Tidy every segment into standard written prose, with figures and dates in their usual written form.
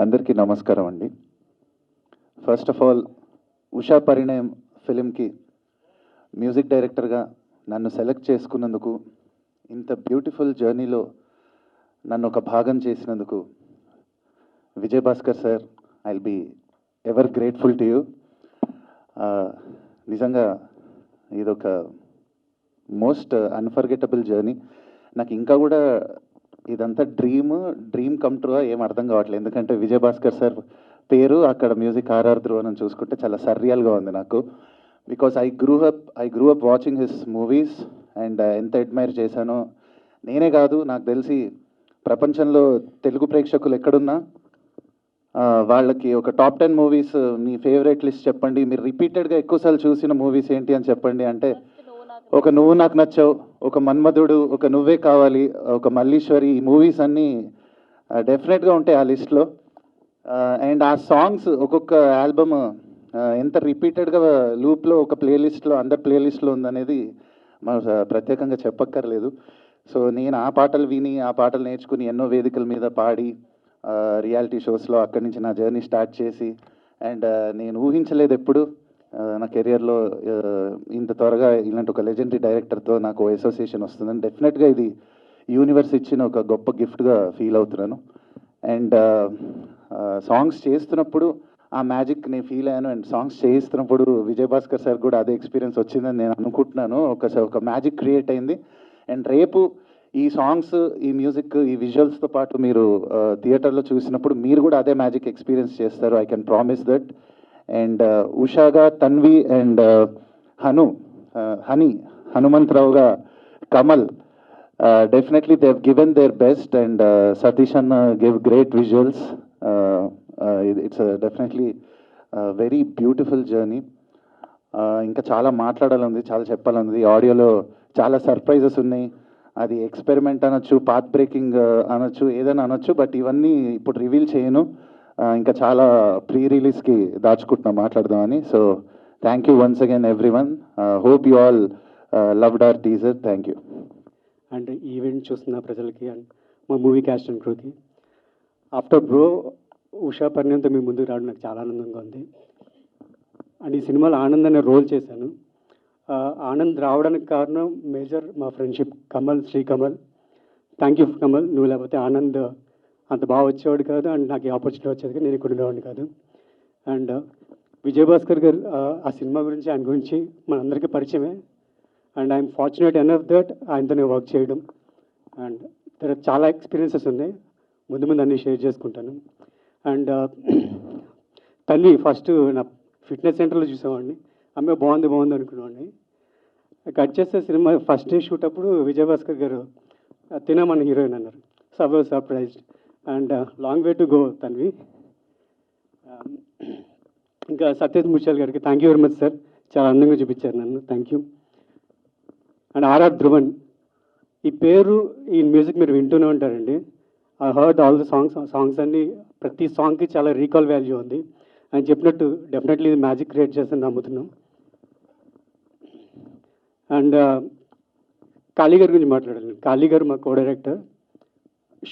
అందరికీ నమస్కారం అండి. First of all Usha Parinayam ఫిలింకి మ్యూజిక్ డైరెక్టర్గా నన్ను సెలెక్ట్ చేసుకున్నందుకు, ఇంత బ్యూటిఫుల్ జర్నీలో నన్ను ఒక భాగం చేసినందుకు Vijay Bhaskar sir, I will be ever grateful to you. నిజంగా ఇదొక మోస్ట్ అన్ఫర్గెటబుల్ జర్నీ. నాకు ఇంకా కూడా ఇదంతా డ్రీమ్ కమ్ ట్రూ ఏం అర్థం కావట్లేదు. ఎందుకంటే విజయ్ భాస్కర్ సార్ పేరు, అక్కడ మ్యూజిక్ ఆర్ఆర్ ధ్రువన్ చూసుకుంటే చాలా సర్రియల్గా ఉంది నాకు. Because I grew up watching his movies and ఎంత అడ్మైర్ చేశానో. నేనే కాదు, నాకు తెలిసి ప్రపంచంలో తెలుగు ప్రేక్షకులు ఎక్కడున్నా వాళ్ళకి ఒక టాప్ 10 మూవీస్ మీ ఫేవరెట్ లిస్ట్ చెప్పండి, మీరు రిపీటెడ్గా ఎక్కువసార్లు చూసిన మూవీస్ ఏంటి అని చెప్పండి అంటే ఒక నువ్వు నాకు నచ్చావు, ఒక మన్మధుడు, ఒక నువ్వే కావాలి, ఒక మల్లీశ్వరి, ఈ మూవీస్ అన్నీ డెఫినెట్గా ఉంటాయి ఆ లిస్ట్లో. అండ్ ఆ సాంగ్స్ ఒక్కొక్క ఆల్బమ్ ఎంత రిపీటెడ్గా లూప్లో ఒక ప్లేలిస్ట్లో అందరి ప్లేలిస్ట్లో ఉందనేది మనం ప్రత్యేకంగా చెప్పక్కర్లేదు. సో నేను ఆ పాటలు విని, ఆ పాటలు నేర్చుకుని ఎన్నో వేదికల మీద పాడి, రియాలిటీ షోస్లో అక్కడి నుంచి నా జర్నీ స్టార్ట్ చేసి, అండ్ నేను ఊహించలేదు ఎప్పుడు నా కెరియర్లో ఇంత త్వరగా ఇలాంటి ఒక లెజెండరీ డైరెక్టర్తో నాకు అసోసియేషన్ వస్తుందని. డెఫినెట్గా ఇది యూనివర్స్ ఇచ్చిన ఒక గొప్ప గిఫ్ట్గా ఫీల్ అవుతున్నాను. అండ్ సాంగ్స్ చేస్తున్నప్పుడు ఆ మ్యాజిక్ నేను ఫీల్ అయ్యాను. అండ్ సాంగ్స్ చేస్తున్నప్పుడు విజయ్ భాస్కర్ సార్ కూడా అదే ఎక్స్పీరియన్స్ వచ్చిందని నేను అనుకుంటున్నాను. ఒక మ్యాజిక్ క్రియేట్ అయింది. అండ్ రేపు ఈ సాంగ్స్, ఈ మ్యూజిక్, ఈ విజువల్స్తో పాటు మీరు థియేటర్లో చూసినప్పుడు మీరు కూడా అదే మ్యాజిక్ ఎక్స్పీరియన్స్ చేస్తారు. I can promise that. And ఉషాగా తన్వి అండ్ హనుమంతరావుగా Kamal, definitely they have given their best. And Satish అన్న give great visuals. It's definitely very beautiful journey. ఇంకా చాలా మాట్లాడాలంది, చాలా చెప్పాలంది. ఆడియోలో చాలా సర్ప్రైజెస్ ఉన్నాయి. అది ఎక్స్పెరిమెంట్ అనొచ్చు, పాత్ బ్రేకింగ్ అనొచ్చు, ఏదైనా అనొచ్చు. బట్ ఇవన్నీ ఇప్పుడు రివీల్ చేయను. ఇంకా చాలా ప్రీ రిలీజ్కి దాచుకుంటున్నాం మాట్లాడదామని. So thank you once again everyone. Hope you all loved our teaser. Thank you. And event చూస్తున్న ప్రజలకి అండ్ మా మూవీ క్యాస్ట్ అండ్ క్రూకి ఆఫ్టర్ బ్రో ఉషా పరిణయంతో మీ ముందుకు రావడం నాకు చాలా ఆనందంగా ఉంది. అండ్ ఈ సినిమాలో ఆనంద్ అనే రోల్ చేశాను. ఆనంద్ రావడానికి కారణం మేజర్ మా friendship Sreekamal. Thank you Kamal. నువ్వు లేకపోతే ఆనంద్ అంత బాగా వచ్చేవాడు కాదు, అండ్ నాకు ఈ ఆపర్చునిటీ వచ్చేది నేను ఇక్కడ ఉండేవాడిని కాదు. అండ్ విజయ్ భాస్కర్ గారు ఆ సినిమా గురించి, ఆయన గురించి మనందరికీ పరిచయమే. And I'm fortunate enough that ఆయనతో నేను వర్క్ చేయడం. అండ్ దగ్గర చాలా ఎక్స్పీరియన్సెస్ ఉన్నాయి, ముందు అన్నీ షేర్ చేసుకుంటాను. అండ్ తల్లి ఫస్ట్ నా ఫిట్నెస్ సెంటర్లో చూసేవాడిని, అమ్మాయి బాగుంది అనుకునేవాడిని. కట్ చేస్తే సినిమా ఫస్ట్ డే షూట్ అప్పుడు విజయ్ భాస్కర్ గారు తినమని హీరోయిన్ అన్నారు. So I was surprised. And long way to go Tanvi. ఇంకా సత్యజిత్ ముత్యాల్ గారికి thank you very much sir, చాలా అందంగా చూపించారు నన్ను. Thank you. And RR Dhruvan, ఈ పేరు, ఈ మ్యూజిక్ మీరు వింటూనే ఉంటారండి. I heard all the songs అన్నీ, ప్రతి సాంగ్కి చాలా రీకాల్ వాల్యూ ఉంది. ఆయన చెప్పినట్టు డెఫినెట్లీ ఇది మ్యాజిక్ క్రియేట్ చేస్తుందని నమ్ముతున్నాం. అండ్ కాళీ గారి గురించి మాట్లాడాలి. కాళీ గారు మా కో డైరెక్టర్.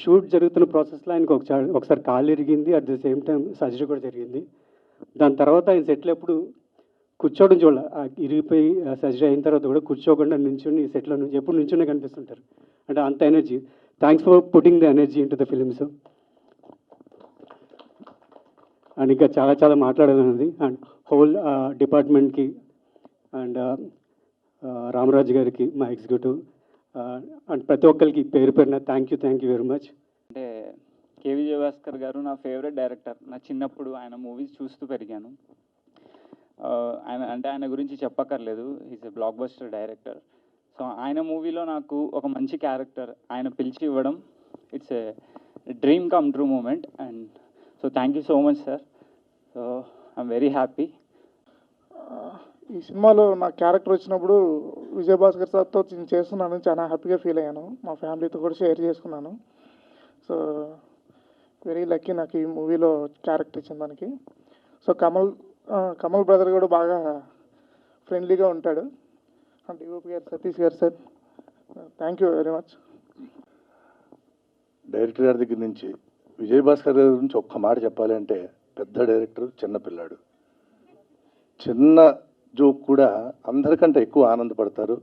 షూట్ జరుగుతున్న ప్రాసెస్లో ఆయనకు ఒకసారి కాళ్ళు ఇరిగింది, at the same time surgery కూడా జరిగింది. దాని తర్వాత ఆయన సెటిల్ ఎప్పుడు కూర్చోవడం చూడాలి, ఇరిగిపోయి సర్జరీ అయిన తర్వాత కూడా కూర్చోకుండా నించుని సెట్లో నుంచి ఎప్పుడు నించునే కనిపిస్తుంటారు. అంటే అంత energy. Thanks for putting the energy in to the films. And ఇంకా చాలా మాట్లాడాలన్నది. అండ్ హోల్ డిపార్ట్మెంట్కి అండ్ రామరాజు గారికి, మా ఎగ్జిక్యూటివ్, అండ్ ప్రతి ఒక్కరికి పేరు పేరున థ్యాంక్ యూ వెరీ మచ్. అంటే కే విజయ్ భాస్కర్ గారు నా ఫేవరెట్ డైరెక్టర్. నా చిన్నప్పుడు ఆయన మూవీస్ చూస్తూ పెరిగాను. ఆయన గురించి చెప్పక్కర్లేదు, is a blockbuster director. So ఆయన మూవీలో నాకు ఒక మంచి క్యారెక్టర్ ఆయన పిలిచి ఇవ్వడం, it's a dream come true moment. And so thank you so much sir. So I'm very happy. ఈ సినిమాలో నా క్యారెక్టర్ వచ్చినప్పుడు విజయ్ భాస్కర్ సార్తో చేస్తున్నాను, చాలా హ్యాపీగా ఫీల్ అయ్యాను. మా ఫ్యామిలీతో కూడా షేర్ చేసుకున్నాను. సో వెరీ లక్కీ నాకు ఈ మూవీలో క్యారెక్టర్ ఇచ్చిన దానికి. సో కమల్ బ్రదర్ కూడా బాగా ఫ్రెండ్లీగా ఉంటాడు. అండ్ డిఓపి గారు సతీష్ గారు sir, thank you very much. Director గారి దగ్గర నుంచి విజయభాస్కర్ గారి గురించి ఒక్క మాట చెప్పాలి అంటే పెద్ద డైరెక్టర్, చిన్న పిల్లాడు. చిన్న జోక్ కూడా అందరికంటే ఎక్కువ ఆనందపడతారు.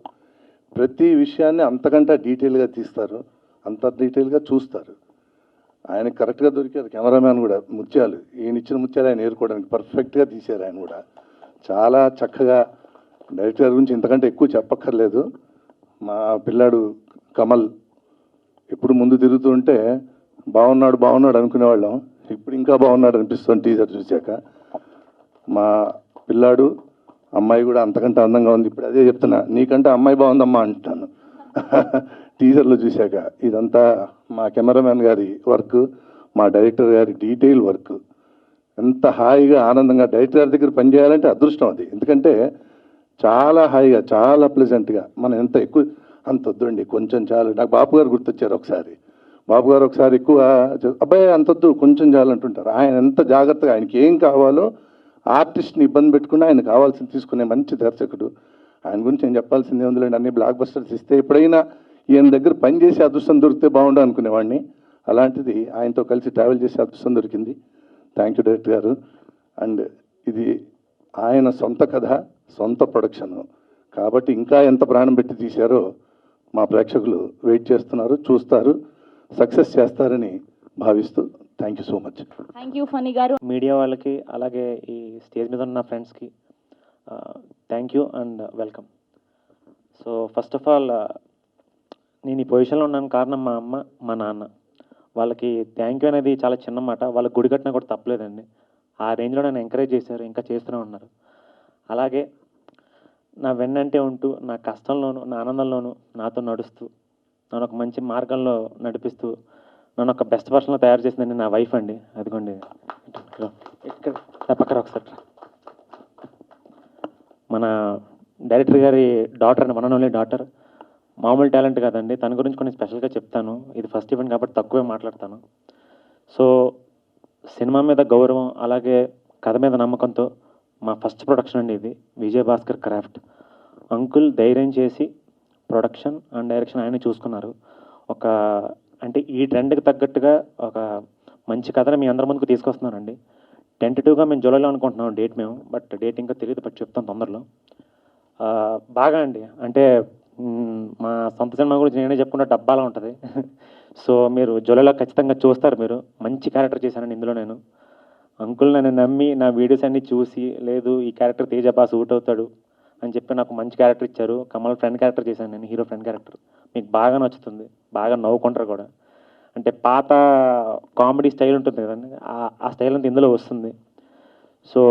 ప్రతి విషయాన్ని అంతకంటే డీటెయిల్గా తీస్తారు, అంత డీటెయిల్గా చూస్తారు. ఆయన కరెక్ట్గా దొరికారు. కెమెరామ్యాన్ కూడా ముత్యాలు, ఈయన ఇచ్చిన ముత్యాలు ఆయన ఏరుకోవడానికి పర్ఫెక్ట్గా తీశారు. ఆయన కూడా చాలా చక్కగా, డైరెక్టర్ గురించి ఇంతకంటే ఎక్కువ చెప్పక్కర్లేదు. మా పిల్లాడు కమల్ ఎప్పుడు ముందు తిరుగుతూ ఉంటే బాగున్నాడు బాగున్నాడు అనుకునేవాళ్ళం. ఇప్పుడు ఇంకా బాగున్నాడు అనిపిస్తుంది టీజర్ చూశాక. మా పిల్లాడు అమ్మాయి కూడా అంతకంటే అందంగా ఉంది. ఇప్పుడు అదే చెప్తున్నా, నీకంటే అమ్మాయి బాగుందమ్మా అంటున్నాను టీజర్లో చూశాక. ఇదంతా మా కెమెరామ్యాన్ గారి వర్క్, మా డైరెక్టర్ గారి డీటెయిల్ వర్క్. ఎంత హాయిగా ఆనందంగా డైరెక్టర్ గారి దగ్గర పనిచేయాలంటే అదృష్టం అది. ఎందుకంటే చాలా హాయిగా, చాలా ప్లెజెంట్గా. మనం ఎంత ఎక్కువ అంత వద్దండి, కొంచెం చాలు. నాకు బాపు గారు గుర్తొచ్చారు ఒకసారి. బాపు గారు ఒకసారి ఎక్కువ అబ్బాయి అంతొద్దు కొంచెం చాలు అంటుంటారు. ఆయన ఎంత జాగ్రత్తగా, ఆయనకి ఏం కావాలో ఆర్టిస్ట్ని ఇబ్బంది పెట్టుకుని ఆయన కావాల్సింది తీసుకునే మంచి దర్శకుడు. ఆయన గురించి నేను చెప్పాల్సిందే ఉందిలేండి. అన్ని బ్లాక్ బస్టర్స్ ఇస్తే ఎప్పుడైనా ఈయన దగ్గర పని చేసే అదృష్టం దొరికితే బాగుండు అనుకునేవాడిని. అలాంటిది ఆయనతో కలిసి ట్రావెల్ చేసే అదృష్టం దొరికింది. థ్యాంక్ యూ డైరెక్టర్ గారు. అండ్ ఇది ఆయన సొంత కథ, సొంత ప్రొడక్షను కాబట్టి ఇంకా ఎంత ప్రాణం పెట్టి తీశారో మా ప్రేక్షకులు వెయిట్ చేస్తున్నారు, చూస్తారు, సక్సెస్ చేస్తారని భావిస్తూ thank you so much. Thank you Phani గారు. మీడియా వాళ్ళకి అలాగే ఈ స్టేజ్ మీద ఉన్న ఫ్రెండ్స్కి thank you and welcome. So first of all నేను ఈ పొజిషన్లో ఉన్నాను కారణం మా అమ్మ, మా నాన్న. వాళ్ళకి థ్యాంక్ యూ అనేది చాలా చిన్న మాట. వాళ్ళకి గుడి కట్టినా కూడా తప్పలేదండి. ఆ రేంజ్లో నన్ను ఎంకరేజ్ చేశారు, ఇంకా చేస్తూనే ఉన్నారు. అలాగే నా వెన్నంటే ఉంటూ, నా కష్టంలోనూ నా ఆనందంలోనూ నాతో నడుస్తూ, నన్ను ఒక మంచి మార్గంలో నడిపిస్తూ, నన్ను ఒక బెస్ట్ పర్సన్లో తయారు చేసిందండి నా వైఫ్ అండి. అదిగోండి ఇక్కడ పక్కన ఒకసారి. మన డైరెక్టర్ గారి డాటర్ అండి, వన్ అండ్ ఓన్లీ డాటర్. మామూలు టాలెంట్ కాదండి. తన గురించి కొన్ని స్పెషల్గా చెప్తాను. ఇది ఫస్ట్ ఈవెంట్ కాబట్టి తక్కువే మాట్లాడతాను. సో సినిమా మీద గౌరవం, అలాగే కథ మీద నమ్మకంతో మా ఫస్ట్ ప్రొడక్షన్ అండి ఇది, విజయభాస్కర్ క్రాఫ్ట్. అంకుల్ ధైర్యం చేసి ప్రొడక్షన్ అండ్ డైరెక్షన్ ఆయన చూసుకున్నారు. ఒక అంటే ఈ ట్రెండ్కి తగ్గట్టుగా ఒక మంచి కథను మీ అందరి ముందుకు తీసుకొస్తున్నానండి. టెంటేటివ్గా మేము జూలైలో అనుకుంటున్నాం డేట్ మేము, బట్ డేట్ ఇంకా తెలియదు, బట్ చెప్తాం తొందరలో. బాగా అండి, అంటే మా సొంత సినిమా గురించి నేనే చెప్పుకుంటే డబ్బాలా ఉంటుంది. సో మీరు జూలైలో ఖచ్చితంగా చూస్తారు. మీరు మంచి క్యారెక్టర్ చేశానండి ఇందులో నేను. అంకుల్ నన్ను నమ్మి నా వీడియోస్ అన్నీ చూసి, లేదు ఈ క్యారెక్టర్ తేజ బాగా సూట్ అవుతాడు అని చెప్పి నాకు మంచి క్యారెక్టర్ ఇచ్చారు. కమల్ ఫ్రెండ్ క్యారెక్టర్ చేశాను నేను, హీరో ఫ్రెండ్ క్యారెక్టర్. మీకు బాగా నచ్చుతుంది, బాగా నవ్వుకుంటారు కూడా. అంటే పాత కామెడీ స్టైల్ ఉంటుంది కదండి, ఆ స్టైల్ అంతా ఇందులో వస్తుంది. సో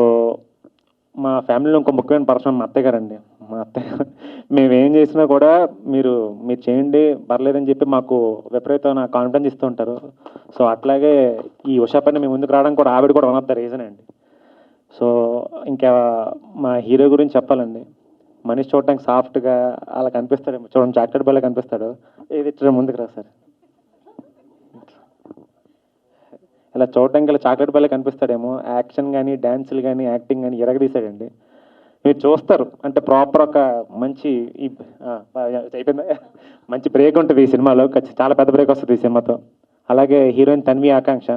మా ఫ్యామిలీలో ఇంకో ముఖ్యమైన పర్సన్ మా అత్తయ్య గారండి. మా అత్తయ్య మేము ఏం చేసినా కూడా మీరు చేయండి పర్లేదని చెప్పి మాకు విపరీతమైన కాన్ఫిడెన్స్ ఇస్తూ ఉంటారు. సో అట్లాగే ఈ ఉషా పని మేము ముందుకు రావడానికి కూడా ఆవిడ కూడా వన్ ఆఫ్ ద రీజన్ అండి. సో ఇంకా మా హీరో గురించి చెప్పాలండి. మనిషి చూడటానికి సాఫ్ట్గా అలా కనిపిస్తాడు, చూడండి చాక్లెట్ బాగా కనిపిస్తాడు. ఏది ఇచ్చడం ముందుకు రా సార్, ఇలా చూడటానికి ఇలా చాక్లెట్ బాగా కనిపిస్తాడేమో. యాక్షన్ కానీ, డ్యాన్సులు కానీ, యాక్టింగ్ కానీ ఎరగదీశాడండి. మీరు చూస్తారు అంటే ప్రాపర్ ఒక మంచి అయిపోయిందా, మంచి బ్రేక్ ఉంటుంది ఈ సినిమాలో. చాలా పెద్ద బ్రేక్ వస్తుంది ఈ సినిమాతో. అలాగే హీరోయిన్ తన్వి ఆకాంక్ష.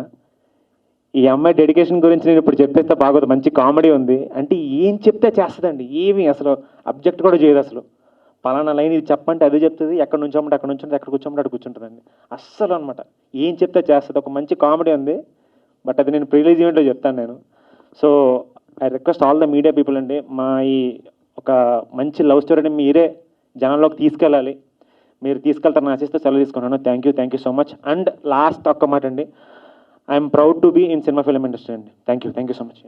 ఈ అమ్మాయి డెడికేషన్ గురించి నేను ఇప్పుడు చెప్పేస్తే బాగోదు. మంచి కామెడీ ఉంది. అంటే ఏం చెప్తే చేస్తుందండి, ఏమి అసలు అబ్జెక్ట్ కూడా చేయదు. అసలు పలానా లైన్ ఇది చెప్పంటే అది చెప్తుంది, ఎక్కడ నుంచోమంటే అక్కడ నుంచుంటుంది, ఎక్కడ కూర్చోమంటే అక్కడ కూర్చుంటుందండి. అస్సలు అనమాట ఏం చెప్తే చేస్తుంది. ఒక మంచి కామెడీ ఉంది, బట్ అది నేను ప్రీ రిలీజ్ ఈవెంట్లో చెప్తాను నేను. So I request all the media people అండి, మా ఈ ఒక మంచి లవ్ స్టోరీని మీరే జనంలోకి తీసుకెళ్ళాలి. మీరు తీసుకెళ్తారని ఆశిస్తూ సెలవు తీసుకున్నాను. Thank you so much. And last ఒక్క మాట అండి, I'm proud to be in cinema film industry అండి. Thank you so much.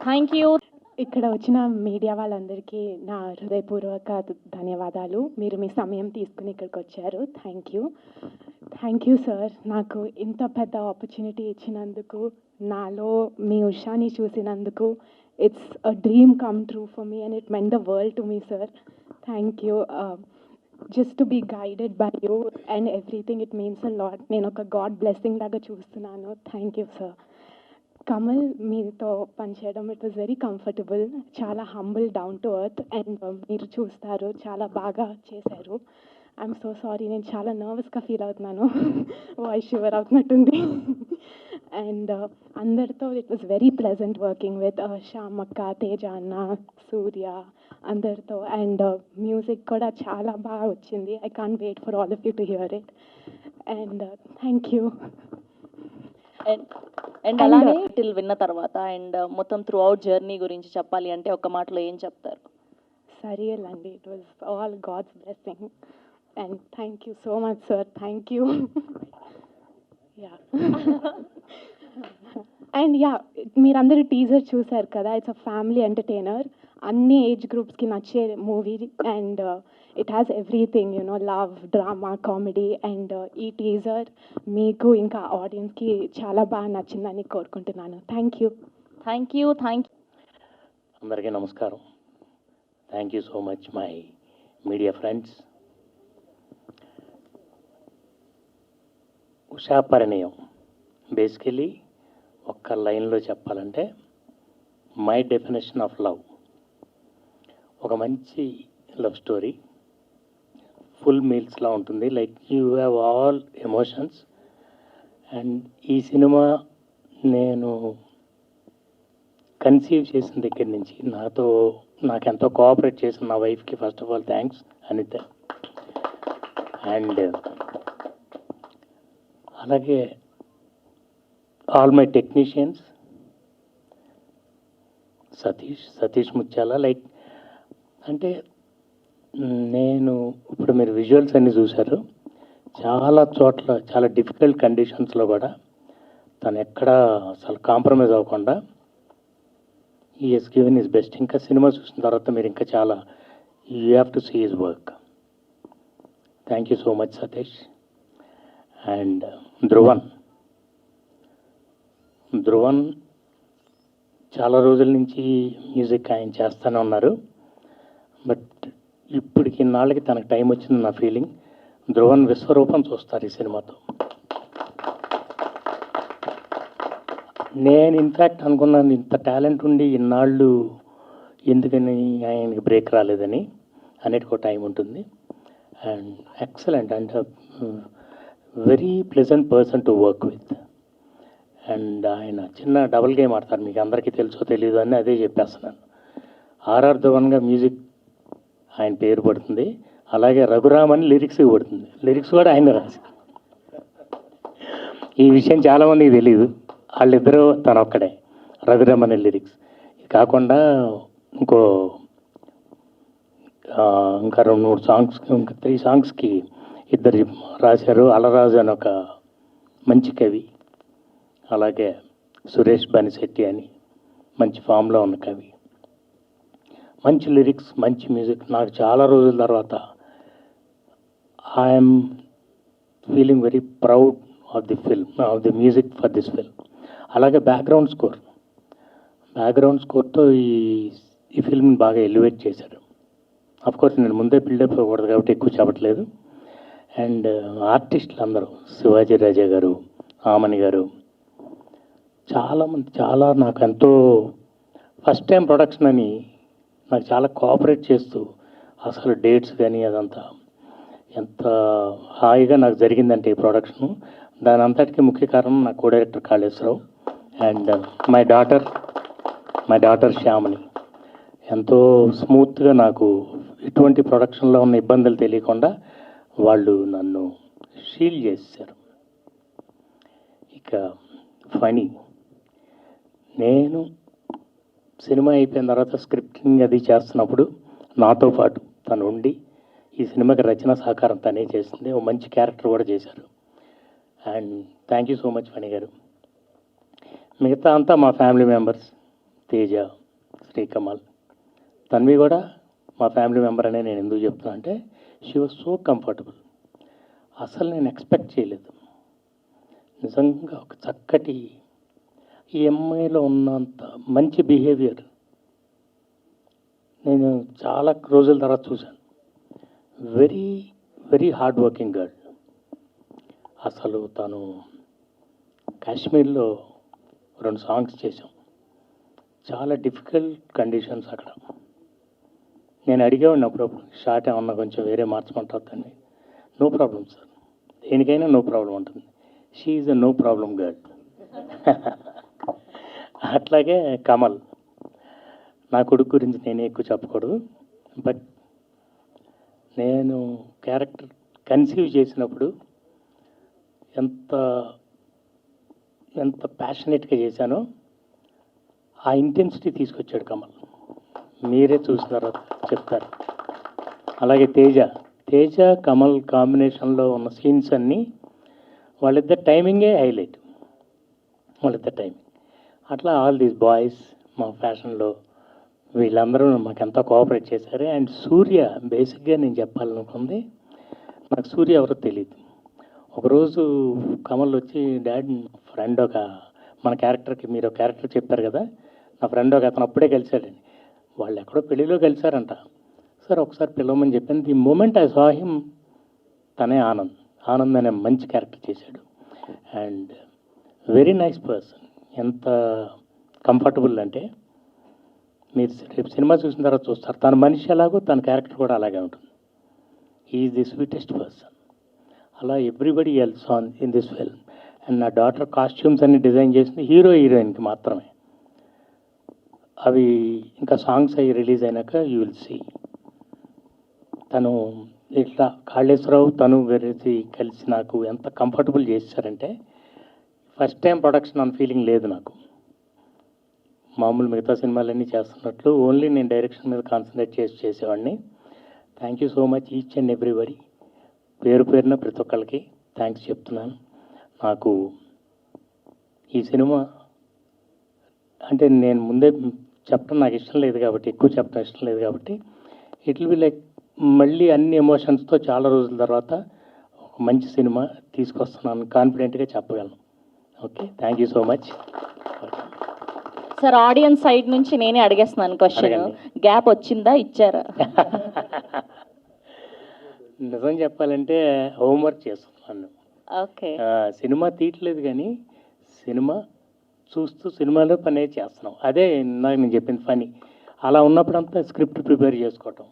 Thank you. ఇక్కడ వచ్చిన మీడియా వాళ్ళందరికీ నా హృదయపూర్వక ధన్యవాదాలు. మీరు మీ సమయం తీసుకుని ఇక్కడికి వచ్చారు. Thank you sir. నాకు ఇంత పెద్ద ఆపర్చునిటీ ఇచ్చినందుకు, నాలో మీ ఉషాని చూసినందుకు. It's a dream come true for me and it meant the world to me sir. Thank you. Just to be guided by you and everything, it means a lot. నేను ఒక గాడ్ బ్లెస్సింగ్ లాగా చూస్తున్నాను. Thank you sir. Kamal, మీతో పనిచేయడం it was very comfortable. చాలా humble, down to earth, and మీరు చూస్తారు చాలా బాగా చేశారు. ఐఎమ్ సో సారీ, నేను చాలా నర్వస్గా ఫీల్ అవుతున్నాను. వాయిస్ షివర్ అవుతున్నట్టుంది. అండ్ అందరితో it was very pleasant working with శ్యామక్క, తేజ అన్న, సూర్య అందరితో. అండ్ మ్యూజిక్ కూడా చాలా బాగా వచ్చింది. I can't wait for all of you to hear it. And thank you. And అలానే టైటిల్ విన్న తర్వాత అండ్ మొత్తం త్రూ అవుట్ జర్నీ గురించి చెప్పాలి అంటే ఒక్క మాటలో ఏం చెప్తారు? సరియల్ అండి, it was all god's blessing. And thank you so much sir, thank you. Yeah and yeah, మీరందరూ టీజర్ చూశారు కదా, ఇట్స్ అ ఫ్యామిలీ ఎంటర్టైనర్, అన్ని ఏజ్ గ్రూప్స్కి నచ్చే movie. And it has everything, you know, love, drama, comedy. And ఈ teaser మీకు ఇంకా ఆడియన్స్కి చాలా బాగా నచ్చిందని కోరుకుంటున్నాను. Thank you. Thank you. అందరికీ నమస్కారం. Thank you so much my media friends. Usha Parinayam basically ఒక్క లైన్లో చెప్పాలంటే మై డెఫినేషన్ ఆఫ్ లవ్. ఒక మంచి లవ్ స్టోరీ, ఫుల్ మీల్స్లా ఉంటుంది, like you have all emotions. And ఈ సినిమా నేను కన్సీవ్ చేసిన దగ్గర నుంచి నాకెంతో కోఆపరేట్ చేసిన నా వైఫ్కి first of all thanks Anitha. And అలాగే all my technicians, Satish Mutyala. Like అంటే నేను ఇప్పుడు మీరు విజువల్స్ అన్నీ చూశారు, చాలా చోట్ల చాలా డిఫికల్ట్ కండిషన్స్లో కూడా తను ఎక్కడ అసలు కాంప్రమైజ్ అవ్వకుండా ఈ హెస్ గివెన్ హిస్ బెస్ట్. ఇంకా సినిమా చూసిన తర్వాత మీరు ఇంకా చాలా you have to see his work. Thank you so much Satish. And Dhruvan చాలా రోజుల నుంచి మ్యూజిక్ ఆయన చేస్తూనే ఉన్నారు, బట్ ఇప్పటికి నాళ్ళకి తనకు టైం వచ్చింది నా ఫీలింగ్. ధ్రువన్ విశ్వరూపం చూస్తారు ఈ సినిమాతో. నేను ఇన్ఫ్యాక్ట్ అనుకున్నాను ఇంత టాలెంట్ ఉండి ఇన్నాళ్ళు ఎందుకని ఆయనకి బ్రేక్ రాలేదని. అన్నిటికో టైం ఉంటుంది. And excellent and very pleasant person to work with. And ఆయన చిన్న డబుల్ గేమ్ ఆడతారు, మీకు అందరికీ తెలుసో తెలీదు అని అదే చెప్పేస్తున్నాను. ఆర్ఆర్ ధవన్గా మ్యూజిక్ ఆయన పేరు పడుతుంది, అలాగే రఘురామ్ అని లిరిక్స్ పడుతుంది. లిరిక్స్ కూడా ఆయన రాసి. ఈ విషయం చాలామందికి తెలియదు, వాళ్ళిద్దరూ తను ఒక్కడే, రఘురామ్ అనే లిరిక్స్. ఇది కాకుండా ఇంకా 2-3 సాంగ్స్, ఇంకా 3 సాంగ్స్కి ఇద్దరు రాశారు. అలరాజు అని ఒక మంచి కవి, అలాగే సురేష్ బనిశెట్టి అని మంచి ఫామ్లో ఉన్న కవి. మంచి లిరిక్స్, మంచి మ్యూజిక్. నాకు చాలా రోజుల తర్వాత I'm feeling very proud of the film, of the music for this film. అలాగే బ్యాక్గ్రౌండ్ స్కోర్తో ఈ ఫిల్మ్ని బాగా ఎలివేట్ చేశారు. అఫ్కోర్స్ నేను ముందే బిల్డప్ అవ్వకూడదు కాబట్టి ఎక్కువ చెప్పట్లేదు. అండ్ ఆర్టిస్టులు అందరూ, శివాజీ రాజా గారు, ఆమని గారు, చాలామంది చాలా నాకు ఎంతో ఫస్ట్ టైం ప్రొడక్షన్ అని నాకు చాలా కోఆపరేట్ చేస్తూ అసలు డేట్స్ కానీ అదంతా ఎంత హాయిగా నాకు జరిగిందంటే ఈ ప్రొడక్షను. దాని అంతటికీ ముఖ్య కారణం నా co director Kaleswararao and my daughter శ్యామని. ఎంతో స్మూత్గా నాకు ఎటువంటి ప్రొడక్షన్లో ఉన్న ఇబ్బందులు తెలియకుండా వాళ్ళు నన్ను షీల్ చేశారు. ఇక ఫనీ, నేను సినిమా అయిపోయిన తర్వాత స్క్రిప్టింగ్ అది చేస్తున్నప్పుడు నాతో పాటు తను ఉండి ఈ సినిమాకి రచన సహకారం తనే చేసింది. ఓ మంచి క్యారెక్టర్ కూడా చేశారు. And thank you so much Phani గారు. మిగతా అంతా మా ఫ్యామిలీ మెంబర్స్, తేజ, శ్రీకమల్, తన్వి కూడా మా ఫ్యామిలీ మెంబర్ అనే నేను ఎందుకు చెప్తున్నా అంటే షీ వాజ్ సో కంఫర్టబుల్. అసలు నేను ఎక్స్పెక్ట్ చేయలేదు. నిజంగా ఒక చక్కటి ఈ అమ్మాయిలో ఉన్నంత మంచి బిహేవియర్ నేను చాలా రోజుల తర్వాత చూశాను. Very very hard working girl. అసలు తను కాశ్మీర్లో 2 సాంగ్స్ చేశాం, చాలా డిఫికల్ట్ కండిషన్స్ అక్కడ. నేను అడిగేవాడిని అప్పుడప్పుడు, షార్ట్ ఏమన్నా కొంచెం వేరే మార్చమంటుందని. నో ప్రాబ్లం సార్, దేనికైనా నో ప్రాబ్లం ఉంటుంది. She is a no problem girl. అట్లాగే కమల్, నా కొడుకు గురించి నేనే ఎక్కువ చెప్పకూడదు, బట్ నేను క్యారెక్టర్ కన్సీవ్ చేసినప్పుడు ఎంత ఎంత ప్యాషనెట్గా చేశానో ఆ ఇంటెన్సిటీ తీసుకొచ్చాడు కమల్. మీరే చూసిన తర్వాత చెప్తారు. అలాగే తేజ కమల్ కాంబినేషన్లో ఉన్న సీన్స్ అన్నీ వాళ్ళిద్దరు టైమింగే హైలైట్. వాళ్ళిద్దరు టైమింగ్ అట్లా ఆల్ దీస్ బాయ్స్ మా ఫ్యాషన్లో వీళ్ళందరూ మాకు ఎంతో కోఆపరేట్ చేశారు. అండ్ సూర్య, బేసిక్గా నేను చెప్పాలనుకుంది, నాకు సూర్య ఎవరో తెలియదు. ఒకరోజు కమల్ వచ్చి, డాడ్ ఫ్రెండ్ ఒక మన క్యారెక్టర్కి మీరు ఒక క్యారెక్టర్ చెప్పారు కదా, నా ఫ్రెండ్ ఒక అతను అప్పుడే కలిశాడండి, వాళ్ళు ఎక్కడో పెళ్ళిలో కలిశారంట. సార్ ఒకసారి పిలవమని చెప్పాను. The moment I saw him, తనే ఆనంద్ అనే మంచి క్యారెక్టర్ చేశాడు. And very nice person. ఎంత కంఫర్టబుల్ అంటే మీరు రేపు సినిమా చూసిన తర్వాత చూస్తారు, తన మనిషి ఎలాగో తన క్యారెక్టర్ కూడా అలాగే ఉంటుంది. Is the sweetest person. అలా everybody else on in this film. And నా డాటర్ కాస్ట్యూమ్స్ అన్ని డిజైన్ చేసింది హీరోయిన్కి మాత్రమే. అవి ఇంకా సాంగ్స్ అవి రిలీజ్ అయినాక యూ విల్ సీ. తను ఇట్లా కాళేశ్వరరావు తను వెరసి కలిసి నాకు ఎంత కంఫర్టబుల్ చేశారంటే, ఫస్ట్ టైం ప్రొడక్షన్ అన్న ఫీలింగ్ లేదు నాకు. మామూలు మిగతా సినిమాలన్నీ చేస్తున్నట్లు ఓన్లీ నేను డైరెక్షన్ మీద కాన్సన్ట్రేట్ చేసేవాడిని. Thank you so much each and everybody. పేరు పేరున ప్రతి ఒక్కరికి థ్యాంక్స్ చెప్తున్నాను. నాకు ఈ సినిమా అంటే నేను ముందే చెప్పడం నాకు ఇష్టం లేదు కాబట్టి, ఎక్కువ చెప్పడం ఇష్టం లేదు కాబట్టి, ఇట్ విల్ బి లైక్ మళ్ళీ అన్ని ఎమోషన్స్తో చాలా రోజుల తర్వాత ఒక మంచి సినిమా తీసుకొస్తున్నాను కాన్ఫిడెంట్గా చెప్పగలను. Okay, thank you so much. Sir, audience side నుంచి నేనే అడిగేస్తున్నాను క్వశ్చన్. అడగండి. గ్యాప్ వచ్చిందా, ఇచ్చారా? నిజం చెప్పాలంటే హోంవర్క్ చేస్తున్నాను. ఓకే. సినిమా తీయట్లేదు కానీ సినిమా చూస్తూ సినిమాలో పని చేస్తున్నాం. అదే నాకు నేను చెప్పింది పని. అలా ఉన్నప్పుడంతా స్క్రిప్ట్ ప్రిపేర్ చేసుకోవటం,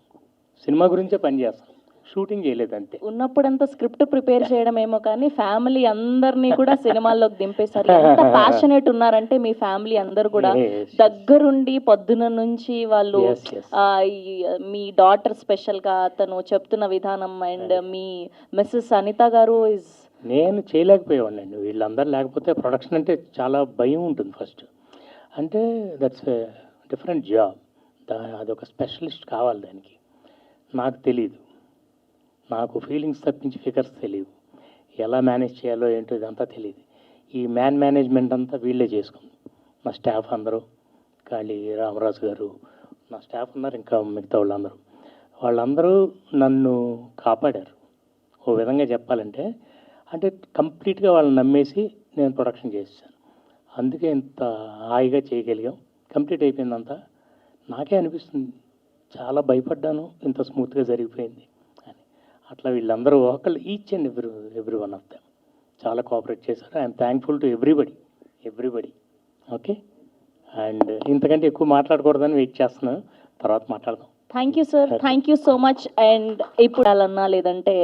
సినిమా గురించే పని చేస్తాం, షూటింగ్ చేయలేదు అంతే. ఉన్నప్పుడంతా స్క్రిప్ట్ ప్రిపేర్ చేయడం ఏమో కానీ ఫ్యామిలీ అందరినీ కూడా సినిమాల్లోకి దింపేశారు. ఎంత ప్యాషనేట్ ఉన్నారంటే మీ ఫ్యామిలీ అందరు కూడా Yes. దగ్గరుండి పొద్దున నుంచి వాళ్ళు Yes, yes. మీ డాటర్ స్పెషల్ గా తను చెప్తున్న విధానం అండ్ మీ మిస్సెస్ అనిత గారు ఇస్ నేను చేయలేకపోయేవాడినండి. వీళ్ళందరూ లేకపోతే ప్రొడక్షన్ అంటే చాలా భయం ఉంటుంది ఫస్ట్. అంటే దట్స్ డిఫరెంట్ జాబ్. అదొక స్పెషలిస్ట్ కావాలి దానికి. నాకు తెలీదు, నాకు ఫీలింగ్స్ తప్పించి ఫిగర్స్ తెలియదు, ఎలా మేనేజ్ చేయాలో ఏంటో ఇదంతా తెలియదు. ఈ మేనేజ్మెంట్ అంతా వీళ్ళే చేసుకుంది. నా స్టాఫ్ అందరూ, కాళీ రామరాజు గారు, నా స్టాఫ్ ఉన్నారు, ఇంకా మిగతా వాళ్ళందరూ నన్ను కాపాడారు. ఓ విధంగా చెప్పాలంటే, అంటే కంప్లీట్గా వాళ్ళని నమ్మేసి నేను ప్రొడక్షన్ చేశాను. అందుకే ఇంత హాయిగా చేయగలిగాం. కంప్లీట్ అయిపోయిందంతా. నాకే అనిపిస్తుంది చాలా భయపడ్డాను, ఇంత స్మూత్గా జరిగిపోయింది అని. అట్లా వీళ్ళందరూ ఒకళ్ళు each and every one of them చాలా కోఆపరేట్ చేశారు. I'm thankful to everybody. Okay, and ఇంతకంటే ఎక్కువ మాట్లాడకూడదని వెయిట్ చేస్తున్నాను, తర్వాత మాట్లాడదాం. Thank you sir, thank you so much. And ఇప్పుడు అన్నా లేదంటే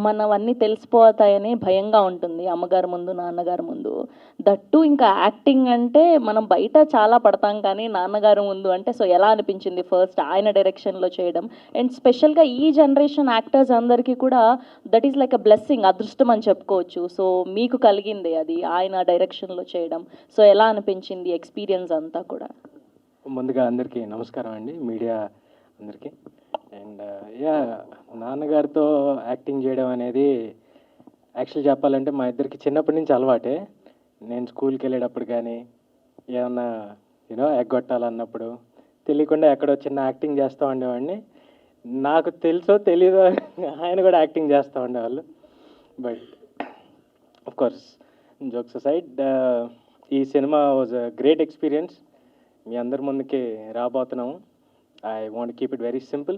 మనవన్నీ తెలిసిపోతాయని భయంగా ఉంటుంది అమ్మగారి ముందు, నాన్నగారి ముందు. దట్టు ఇంకా యాక్టింగ్ అంటే మనం బయట చాలా పడతాం కానీ నాన్నగారి ముందు అంటే, సో ఎలా అనిపించింది ఫస్ట్ ఆయన డైరెక్షన్లో చేయడం? అండ్ స్పెషల్గా ఈ జనరేషన్ యాక్టర్స్ అందరికీ కూడా that is like a blessing, అదృష్టం అని చెప్పుకోవచ్చు. సో మీకు కలిగింది అది ఆయన డైరెక్షన్లో చేయడం. సో ఎలా అనిపించింది ఎక్స్పీరియన్స్ అంతా కూడా? ముందుగా అందరికీ నమస్కారం అండి, మీడియా అందరికీ. అండ్ నాన్నగారితో యాక్టింగ్ చేయడం అనేది యాక్చువల్ చెప్పాలంటే మా ఇద్దరికి చిన్నప్పటి నుంచి అలవాటే. నేను స్కూల్కి వెళ్ళేటప్పుడు కానీ ఏమన్నా ఎగ్గొట్టాలన్నప్పుడు తెలియకుండా ఎక్కడో చిన్న యాక్టింగ్ చేస్తూ ఉండేవాడిని. నాకు తెలుసో తెలీదో ఆయన కూడా యాక్టింగ్ చేస్తూ ఉండేవాళ్ళు. But of course jokes aside, ఈ cinema was a great experience. మీ అందరి ముందుకి రాబోతున్నాము. I want keep it very simple.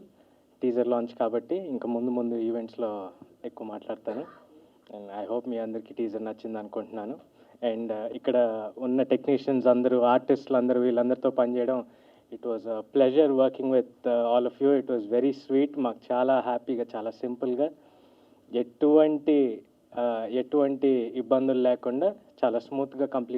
Teaser launch కాబట్టి ఇంకా ముందు ఈవెంట్స్లో ఎక్కువ మాట్లాడతాను. అండ్ ఐ హోప్ మీ అందరికీ టీజర్ నచ్చింది అనుకుంటున్నాను. అండ్ ఇక్కడ ఉన్న టెక్నీషియన్స్ అందరూ, ఆర్టిస్టులు అందరూ, వీళ్ళందరితో పనిచేయడం, it was a pleasure working with all of you. It was very sweet. మాకు చాలా హ్యాపీగా, చాలా సింపుల్గా, ఎటువంటి ఇబ్బందులు లేకుండా చాలా స్మూత్గా కంప్లీట్